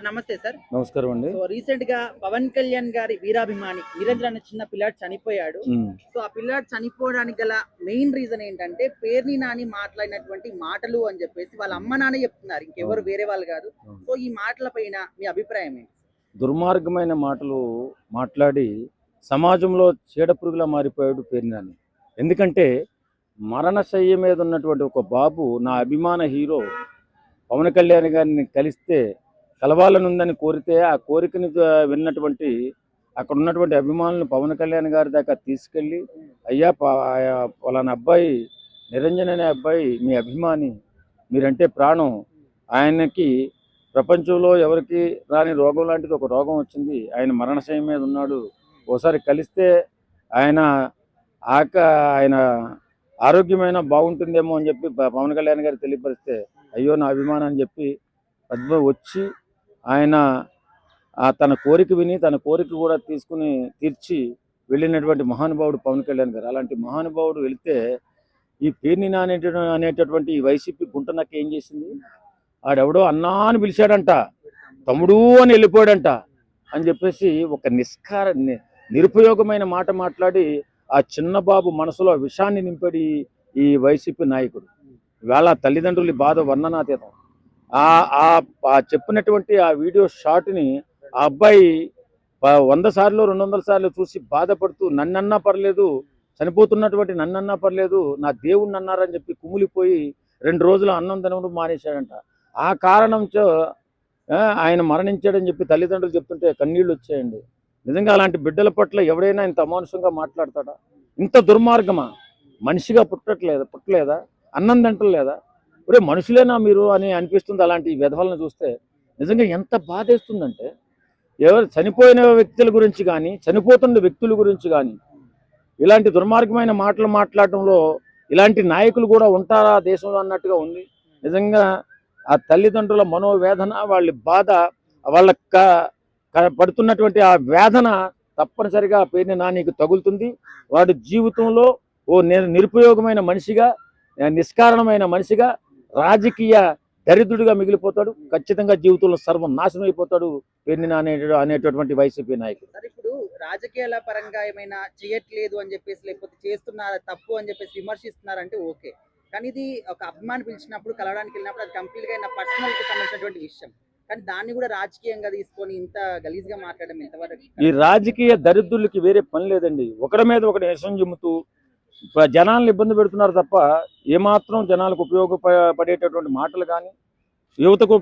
నమస్తే సార్. నమస్కారం అండి. సో రీసెంట్ గా పవన్ కళ్యాణ్ గారి వీరాభిమాని నిరంజన్ అనే చిన్న పిల్లాడు చనిపోయాడు. సో ఆ పిల్లాడు చనిపోవడానికి గల మెయిన్ రీజన్ ఏంటంటే పేర్ని నాని మాట్లాడినటువంటి మాటలు అని చెప్పేసి వాళ్ళ అమ్మ నాన్న చెప్తున్నారు, ఇంకెవరు వేరే వాళ్ళు కాదు. సో ఈ మాటల పైన మీ అభిప్రాయం ఏంటి? దుర్మార్గమైన మాటలు మాట్లాడి సమాజంలో చీడపురుగులా మారిపోయాడు పేర్ని నాని. ఎందుకంటే మరణశయ్య మీద ఉన్నటువంటి ఒక బాబు, నా అభిమాన హీరో పవన్ కళ్యాణ్ గారిని కలిస్తే కలవాలని ఉందని కోరితే ఆ కోరికని విన్నటువంటి అక్కడ ఉన్నటువంటి అభిమానులను పవన్ కళ్యాణ్ గారి దాకా తీసుకెళ్ళి, అయ్యా పలానా అబ్బాయి నిరంజన్ అనే అబ్బాయి మీ అభిమాని, మీరంటే ప్రాణం, ఆయనకి ప్రపంచంలో ఎవరికి రాని రోగం లాంటిది ఒక రోగం వచ్చింది, ఆయన మరణశయ్య మీద ఉన్నాడు, ఓసారి కలిస్తే ఆయన ఆయన ఆరోగ్యమైన బాగుంటుందేమో అని చెప్పి పవన్ కళ్యాణ్ గారు తెలియపరిస్తే, అయ్యో నా అభిమానం అని చెప్పి పద్మ వచ్చి ఆయన తన కోరిక విని తన కోరిక కూడా తీర్చి వెళ్ళినటువంటి మహానుభావుడు పవన్ కళ్యాణ్ గారు. అలాంటి మహానుభావుడు వెళితే ఈ పేర్ని అనేటటువంటి వైసీపీ గుంటనక్క ఏం చేసింది, ఆడెవడో అన్నా అని పిలిచాడంట, తమ్ముడు అని వెళ్ళిపోయాడంట అని చెప్పేసి ఒక నిరుపయోగమైన మాట మాట్లాడి ఆ చిన్న బాబు మనసులో విషాన్ని నింపాడు ఈ వైసీపీ నాయకుడు. ఇవాళ తల్లిదండ్రుల బాధ వర్ణనాతీతం. చెప్పినటువంటి ఆ వీడియో షాట్ని ఆ అబ్బాయి 100 సార్లు 200 సార్లు చూసి బాధపడుతూ, నన్నన్నా పర్లేదు, చనిపోతున్నటువంటి నన్నన్నా పర్లేదు, నా దేవుణ్ణి అన్నారని చెప్పి కుమిలిపోయి 2 రోజులు అన్నం తినడం మానేశాడంట. ఆ కారణంతో ఆయన మరణించాడని చెప్పి తల్లిదండ్రులు చెప్తుంటే కన్నీళ్ళు వచ్చాయండి. నిజంగా అలాంటి బిడ్డల పట్ల ఎవడైనా ఇంత అమానుషంగా మాట్లాడతాడా? ఇంత దుర్మార్గమా? మనిషిగా పుట్టలేదా? అన్నం తింటలేదా? ఒరే మనుషులేనా మీరు అని అనిపిస్తుంది అలాంటి విధవలను చూస్తే. నిజంగా ఎంత బాధేస్తుందంటే, ఎవరు చనిపోయిన వ్యక్తుల గురించి కానీ చనిపోతున్న వ్యక్తుల గురించి కానీ ఇలాంటి దుర్మార్గమైన మాటలు మాట్లాడటంలో ఇలాంటి నాయకులు కూడా ఉంటారా దేశంలో అన్నట్టుగా ఉంది. నిజంగా ఆ తల్లిదండ్రుల మనోవేదన, వాళ్ళ బాధ, వాళ్ళ పడుతున్నటువంటి ఆ వేదన తప్పనిసరిగా పేర్ని నానికి తగులుతుంది. వాడి జీవితంలో ఓ నిరుపయోగమైన మనిషిగా, నిష్కారణమైన మనిషిగా, రాజకీయ దరిద్రుడిగా మిగిలిపోతాడు. ఖచ్చితంగా జీవితంలో సర్వనాశనం అయిపోతాడు పేర్ని నాని అనేటటువంటి వైసీపీ నాయకుడు. ఇప్పుడు రాజకీయాల పరంగా ఏమైనా చేయట్లేదు అని చెప్పేసి, లేకపోతే చేస్తున్నారు తప్పు అని చెప్పేసి విమర్శిస్తున్నారంటే ఓకే, కానీ ఇది ఒక అభిమాని పిలిచినప్పుడు కలవడానికి వెళ్ళినప్పుడు అది కంప్లీట్ గా పర్సనల్ కి సంబంధించినటువంటి విషయం, కానీ దాన్ని కూడా రాజకీయంగా తీసుకొని ఇంత గలీజ్ గా మాట్లాడడం ఎంతవరకు? ఈ రాజకీయ దరిద్రులకి వేరే పని లేదండి. ఒకరి మీద ఒకటి విషం జిమ్ముతూ జనాలను ఇబ్బంది పెడుతున్నారు తప్ప ఏమాత్రం జనాలకు ఉపయోగపడేటటువంటి మాటలు కానీ, యువతకు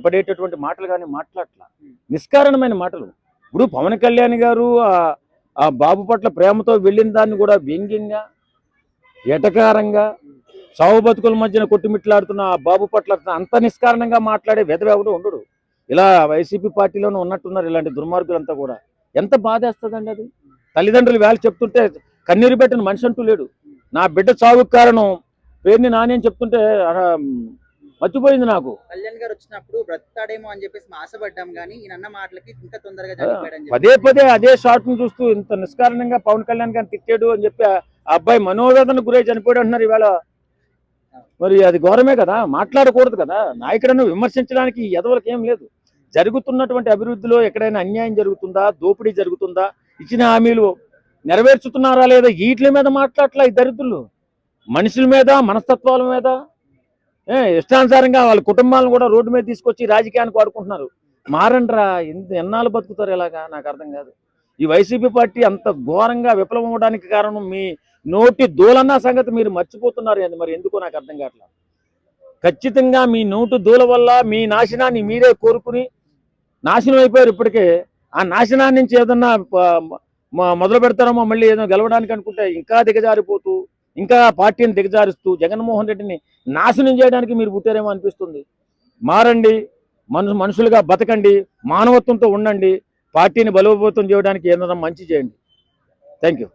పడేటటువంటి మాటలు కానీ మాట్లాడట్లా. నిష్కారణమైన మాటలు. ఇప్పుడు పవన్ కళ్యాణ్ గారు ఆ బాబు పట్ల ప్రేమతో వెళ్ళిన దాన్ని కూడా వ్యంగ్యంగా, ఎటకారంగా, సావు బతుకుల మధ్యన కొట్టుమిట్లాడుతున్న ఆ బాబు పట్ల అంత నిష్కారణంగా మాట్లాడే వెధవెవడు ఉండడు. ఇలా వైసీపీ పార్టీలోనే ఉన్నట్టున్నారు ఇలాంటి దుర్మార్గులంతా కూడా. ఎంత బాధేస్తుందండి అది. తల్లిదండ్రులు వేళ చెప్తుంటే కన్నీరు పెట్టిన మనిషి అంటూ లేడు. నా బిడ్డ చావుకు కారణం పేర్ని నాని అని చెప్తుంటే మర్చిపోయింది నాకు. కళ్యాణ్ గారు వచ్చినప్పుడు బ్రతాడేమో అని చెప్పేసి ఆశపడ్డాం, కానీ ఈయన మాటలకి ఇంకా తొందరగా పదే అదే షాట్ ను చూస్తూ ఇంత నిష్కారణంగా పవన్ కళ్యాణ్ గారిని తిట్టాడు అని చెప్పి ఆ అబ్బాయి మనోవేదనకు గురై చనిపోయాడు అంటున్నారు ఇవాళ. మరి అది ఘోరమే కదా, మాట్లాడకూడదు కదా. నాయకులను విమర్శించడానికి ఎదవలకు ఏం లేదు. జరుగుతున్నటువంటి అభివృద్ధిలో ఎక్కడైనా అన్యాయం జరుగుతుందా, దోపిడీ జరుగుతుందా, ఇచ్చిన హామీలు నెరవేర్చుతున్నారా లేదా, వీటి మీద మాట్లాడట్లా ఈ దరిద్రులు. మనుషుల మీద, మనస్తత్వాల మీద ఇష్టానుసారంగా వాళ్ళ కుటుంబాలను కూడా రోడ్డు మీద తీసుకొచ్చి రాజకీయానికి వాడుకుంటున్నారు. మారండ్రా, ఎన్నాళ్ళు బతుకుతారు ఇలాగా? నాకు అర్థం కాదు. ఈ వైసీపీ పార్టీ అంత ఘోరంగా విప్లవం అవడానికి కారణం మీ నోటి దూలన్న సంగతి మీరు మర్చిపోతున్నారు. మరి ఎందుకో నాకు అర్థం కావట్లేదు. ఖచ్చితంగా మీ నోటు దూల వల్ల మీ నాశనాన్ని మీరే కోరుకుని నాశనం అయిపోయారు. ఇప్పటికే ఆ నాశనాన్ని నుంచి ఏదన్నా మొదలు పెడతారేమో మళ్ళీ ఏదో గెలవడానికి అనుకుంటే ఇంకా దిగజారిపోతూ, ఇంకా పార్టీని దిగజారుస్తూ జగన్మోహన్ రెడ్డిని నాశనం చేయడానికి మీరు పుట్టారేమో అనిపిస్తుంది. మారండి, మనుషులుగా బతకండి, మానవత్వంతో ఉండండి, పార్టీని బలోపేతం చేయడానికి ఏదైనా మంచి చేయండి. Thank you.